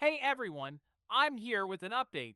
Hey everyone, I'm here with an update.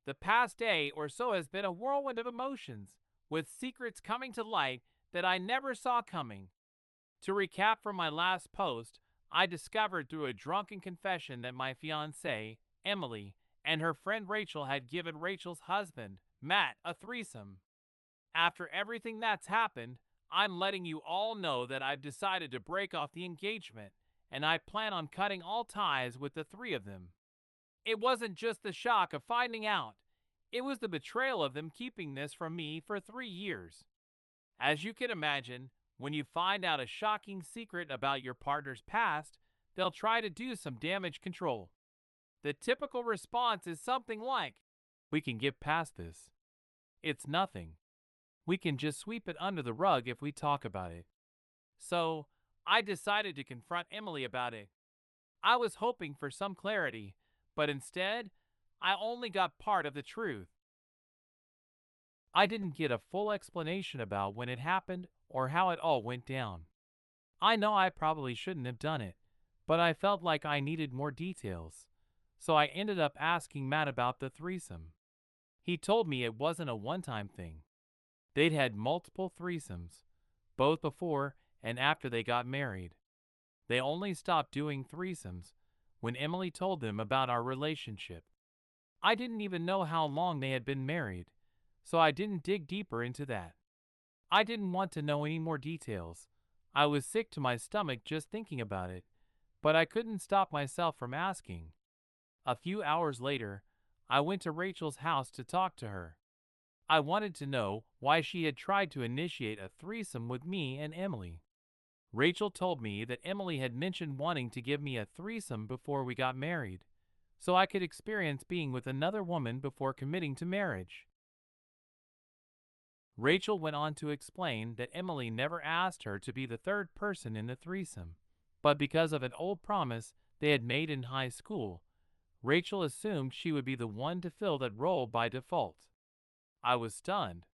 The past day or so has been a whirlwind of emotions, with secrets coming to light that I never saw coming. To recap from my last post, I discovered through a drunken confession that my fiancée, Emily, and her friend Rachel had given Rachel's husband, Matt, a threesome. After everything that's happened, I'm letting you all know that I've decided to break off the engagement, and I plan on cutting all ties with the three of them. It wasn't just the shock of finding out, it was the betrayal of them keeping this from me for 3 years. As you can imagine, when you find out a shocking secret about your partner's past, they'll try to do some damage control. The typical response is something like, "We can get past this. It's nothing. We can just sweep it under the rug if we talk about it." So, I decided to confront Emily about it. I was hoping for some clarity, but instead, I only got part of the truth. I didn't get a full explanation about when it happened or how it all went down. I know I probably shouldn't have done it, but I felt like I needed more details. So I ended up asking Matt about the threesome. He told me it wasn't a one-time thing. They'd had multiple threesomes, both before and after they got married. They only stopped doing threesomes when Emily told them about our relationship. I didn't even know how long they had been married, so I didn't dig deeper into that. I didn't want to know any more details. I was sick to my stomach just thinking about it, but I couldn't stop myself from asking. A few hours later, I went to Rachel's house to talk to her. I wanted to know why she had tried to initiate a threesome with me and Emily. Rachel told me that Emily had mentioned wanting to give me a threesome before we got married, so I could experience being with another woman before committing to marriage. Rachel went on to explain that Emily never asked her to be the third person in the threesome, but because of an old promise they had made in high school, Rachel assumed she would be the one to fill that role by default. I was stunned.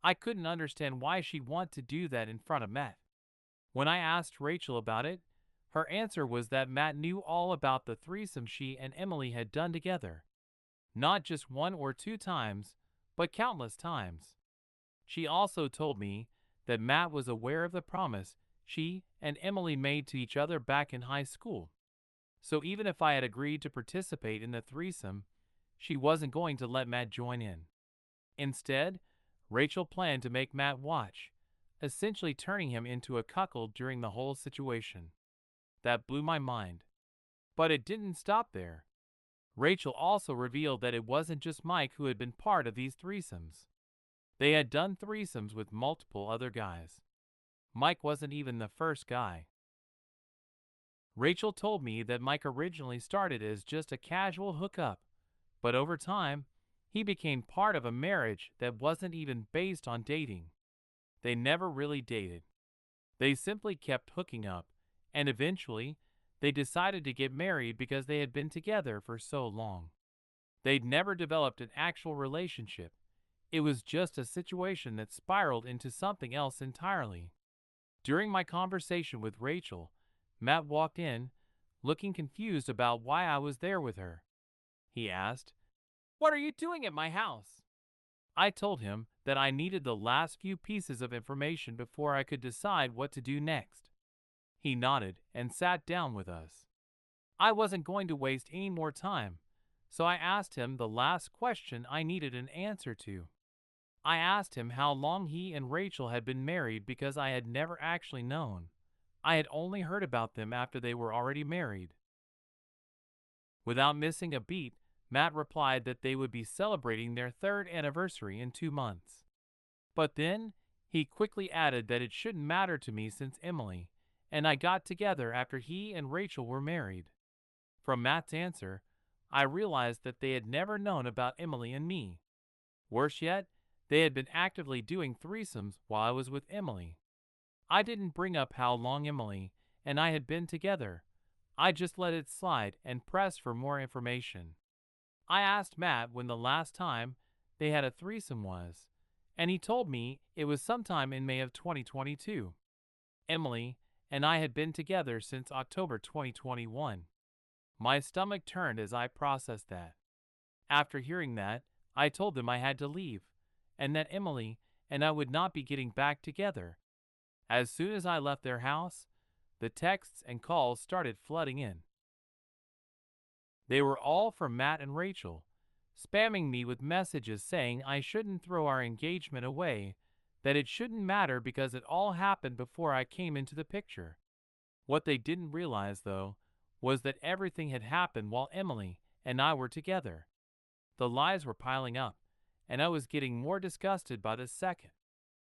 I couldn't understand why she'd want to do that in front of Matt. When I asked Rachel about it, her answer was that Matt knew all about the threesome she and Emily had done together. Not just one or two times, but countless times. She also told me that Matt was aware of the promise she and Emily made to each other back in high school. So even if I had agreed to participate in the threesome, she wasn't going to let Matt join in. Instead, Rachel planned to make Matt watch, essentially turning him into a cuckold during the whole situation. That blew my mind. But it didn't stop there. Rachel also revealed that it wasn't just Mike who had been part of these threesomes. They had done threesomes with multiple other guys. Mike wasn't even the first guy. Rachel told me that Mike originally started as just a casual hookup, but over time, he became part of a marriage that wasn't even based on dating. They never really dated. They simply kept hooking up, and eventually, they decided to get married because they had been together for so long. They'd never developed an actual relationship. It was just a situation that spiraled into something else entirely. During my conversation with Rachel, Matt walked in, looking confused about why I was there with her. He asked, "What are you doing at my house?" I told him that I needed the last few pieces of information before I could decide what to do next. He nodded and sat down with us. I wasn't going to waste any more time, so I asked him the last question I needed an answer to. I asked him how long he and Rachel had been married because I had never actually known. I had only heard about them after they were already married. Without missing a beat, Matt replied that they would be celebrating their third anniversary in 2 months. But then, he quickly added that it shouldn't matter to me since Emily and I got together after he and Rachel were married. From Matt's answer, I realized that they had never known about Emily and me. Worse yet, they had been actively doing threesomes while I was with Emily. I didn't bring up how long Emily and I had been together. I just let it slide and pressed for more information. I asked Matt when the last time they had a threesome was, and he told me it was sometime in May of 2022. Emily and I had been together since October 2021. My stomach turned as I processed that. After hearing that, I told them I had to leave, and that Emily and I would not be getting back together. As soon as I left their house, the texts and calls started flooding in. They were all from Matt and Rachel, spamming me with messages saying I shouldn't throw our engagement away, that it shouldn't matter because it all happened before I came into the picture. What they didn't realize, though, was that everything had happened while Emily and I were together. The lies were piling up, and I was getting more disgusted by the second.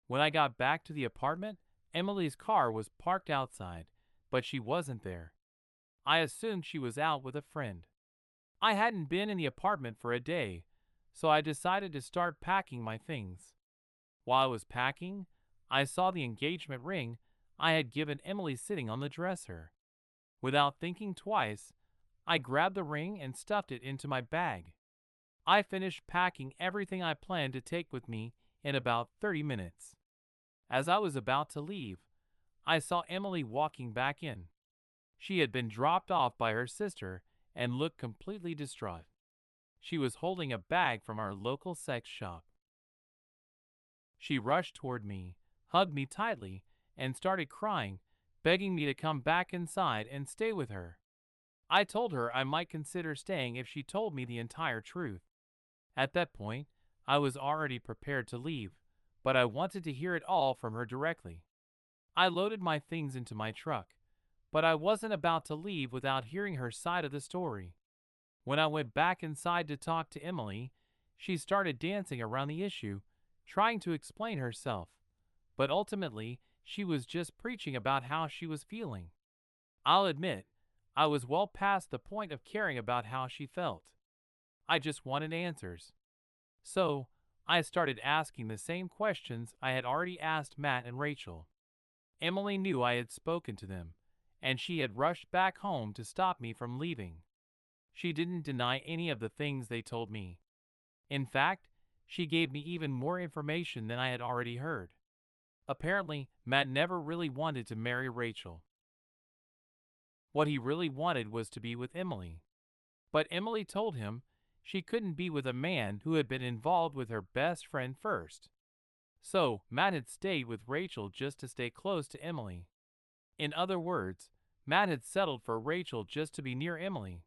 When I got back to the apartment, Emily's car was parked outside, but she wasn't there. I assumed she was out with a friend. I hadn't been in the apartment for a day, so I decided to start packing my things. While I was packing, I saw the engagement ring I had given Emily sitting on the dresser. Without thinking twice, I grabbed the ring and stuffed it into my bag. I finished packing everything I planned to take with me in about 30 minutes. As I was about to leave, I saw Emily walking back in. She had been dropped off by her sister and looked completely distraught. She was holding a bag from our local sex shop. She rushed toward me, hugged me tightly, and started crying, begging me to come back inside and stay with her. I told her I might consider staying if she told me the entire truth. At that point, I was already prepared to leave, but I wanted to hear it all from her directly. I loaded my things into my truck, but I wasn't about to leave without hearing her side of the story. When I went back inside to talk to Emily, she started dancing around the issue, trying to explain herself, but ultimately she was just preaching about how she was feeling. I'll admit, I was well past the point of caring about how she felt. I just wanted answers. So, I started asking the same questions I had already asked Matt and Rachel. Emily knew I had spoken to them, and she had rushed back home to stop me from leaving. She didn't deny any of the things they told me. In fact, she gave me even more information than I had already heard. Apparently, Matt never really wanted to marry Rachel. What he really wanted was to be with Emily. But Emily told him she couldn't be with a man who had been involved with her best friend first. So, Matt had stayed with Rachel just to stay close to Emily. In other words, Matt had settled for Rachel just to be near Emily.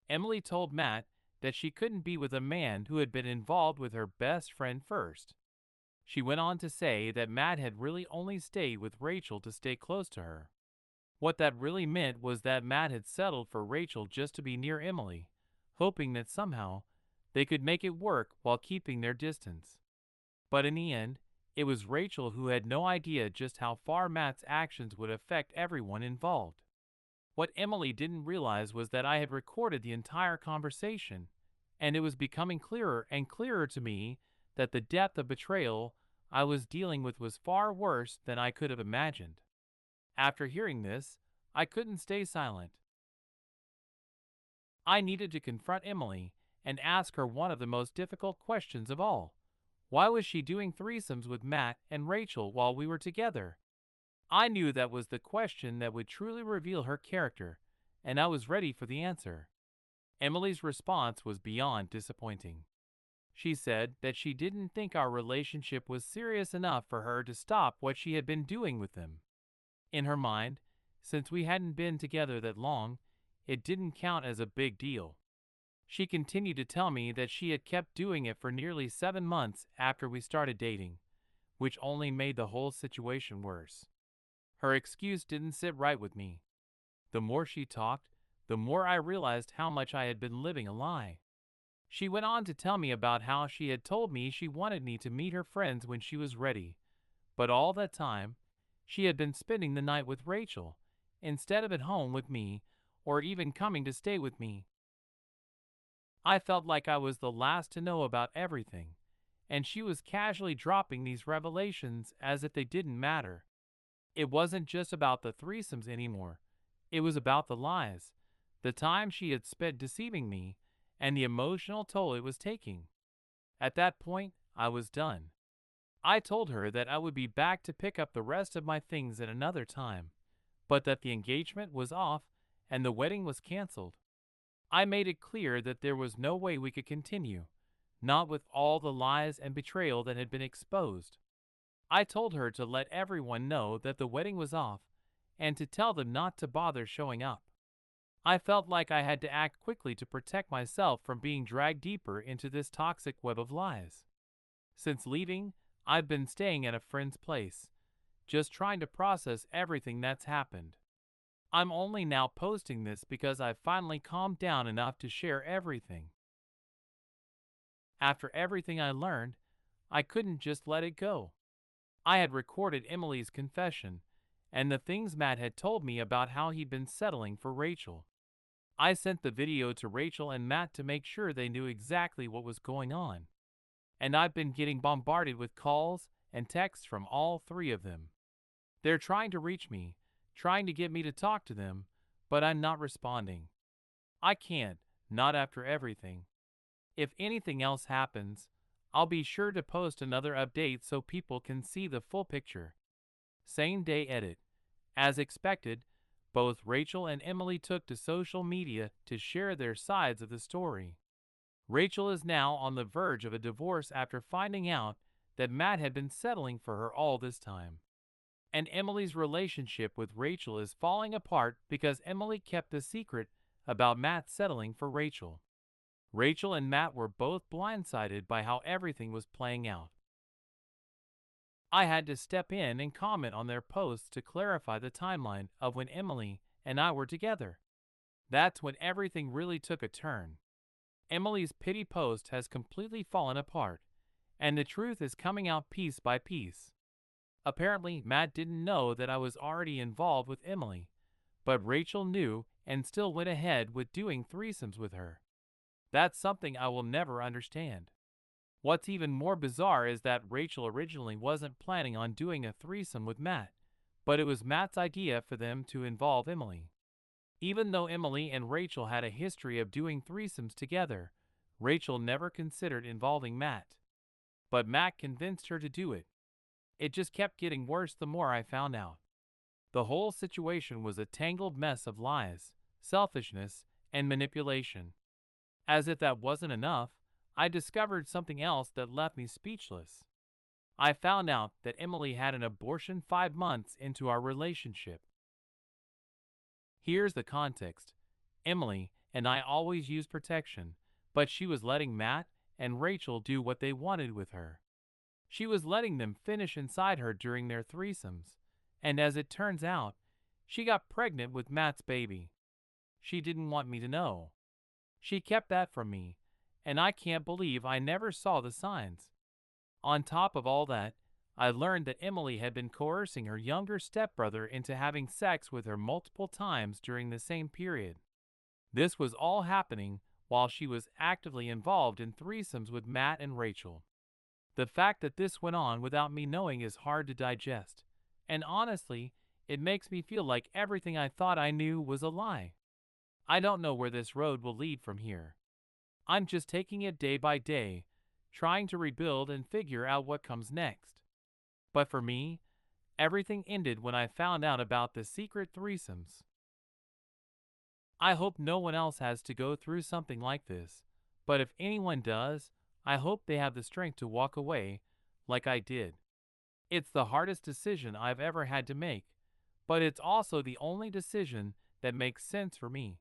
Emily told Matt that she couldn't be with a man who had been involved with her best friend first. She went on to say that Matt had really only stayed with Rachel to stay close to her. What that really meant was that Matt had settled for Rachel just to be near Emily, hoping that somehow they could make it work while keeping their distance. But in the end, it was Rachel who had no idea just how far Matt's actions would affect everyone involved. What Emily didn't realize was that I had recorded the entire conversation, and it was becoming clearer and clearer to me that the depth of betrayal I was dealing with was far worse than I could have imagined. After hearing this, I couldn't stay silent. I needed to confront Emily and ask her one of the most difficult questions of all. Why was she doing threesomes with Matt and Rachel while we were together? I knew that was the question that would truly reveal her character, and I was ready for the answer. Emily's response was beyond disappointing. She said that she didn't think our relationship was serious enough for her to stop what she had been doing with them. In her mind, since we hadn't been together that long, it didn't count as a big deal. She continued to tell me that she had kept doing it for nearly 7 months after we started dating, which only made the whole situation worse. Her excuse didn't sit right with me. The more she talked, the more I realized how much I had been living a lie. She went on to tell me about how she had told me she wanted me to meet her friends when she was ready, but all that time, she had been spending the night with Rachel, instead of at home with me, or even coming to stay with me. I felt like I was the last to know about everything, and she was casually dropping these revelations as if they didn't matter. It wasn't just about the threesomes anymore. It was about the lies, the time she had spent deceiving me, and the emotional toll it was taking. At that point, I was done. I told her that I would be back to pick up the rest of my things at another time, but that the engagement was off and the wedding was canceled. I made it clear that there was no way we could continue, not with all the lies and betrayal that had been exposed. I told her to let everyone know that the wedding was off and to tell them not to bother showing up. I felt like I had to act quickly to protect myself from being dragged deeper into this toxic web of lies. Since leaving, I've been staying at a friend's place, just trying to process everything that's happened. I'm only now posting this because I've finally calmed down enough to share everything. After everything I learned, I couldn't just let it go. I had recorded Emily's confession and the things Matt had told me about how he'd been settling for Rachel. I sent the video to Rachel and Matt to make sure they knew exactly what was going on. And I've been getting bombarded with calls and texts from all three of them. They're trying to reach me, trying to get me to talk to them, but I'm not responding. I can't, not after everything. If anything else happens, I'll be sure to post another update so people can see the full picture. Same day edit. As expected, both Rachel and Emily took to social media to share their sides of the story. Rachel is now on the verge of a divorce after finding out that Matt had been settling for her all this time. And Emily's relationship with Rachel is falling apart because Emily kept the secret about Matt settling for Rachel. Rachel and Matt were both blindsided by how everything was playing out. I had to step in and comment on their posts to clarify the timeline of when Emily and I were together. That's when everything really took a turn. Emily's pity post has completely fallen apart, and the truth is coming out piece by piece. Apparently, Matt didn't know that I was already involved with Emily, but Rachel knew and still went ahead with doing threesomes with her. That's something I will never understand. What's even more bizarre is that Rachel originally wasn't planning on doing a threesome with Matt, but it was Matt's idea for them to involve Emily. Even though Emily and Rachel had a history of doing threesomes together, Rachel never considered involving Matt. But Matt convinced her to do it. It just kept getting worse the more I found out. The whole situation was a tangled mess of lies, selfishness, and manipulation. As if that wasn't enough, I discovered something else that left me speechless. I found out that Emily had an abortion 5 months into our relationship. Here's the context. Emily and I always used protection, but she was letting Matt and Rachel do what they wanted with her. She was letting them finish inside her during their threesomes, and as it turns out, she got pregnant with Matt's baby. She didn't want me to know. She kept that from me, and I can't believe I never saw the signs. On top of all that, I learned that Emily had been coercing her younger stepbrother into having sex with her multiple times during the same period. This was all happening while she was actively involved in threesomes with Matt and Rachel. The fact that this went on without me knowing is hard to digest, and honestly, it makes me feel like everything I thought I knew was a lie. I don't know where this road will lead from here. I'm just taking it day by day, trying to rebuild and figure out what comes next. But for me, everything ended when I found out about the secret threesomes. I hope no one else has to go through something like this, but if anyone does, I hope they have the strength to walk away, like I did. It's the hardest decision I've ever had to make, but it's also the only decision that makes sense for me.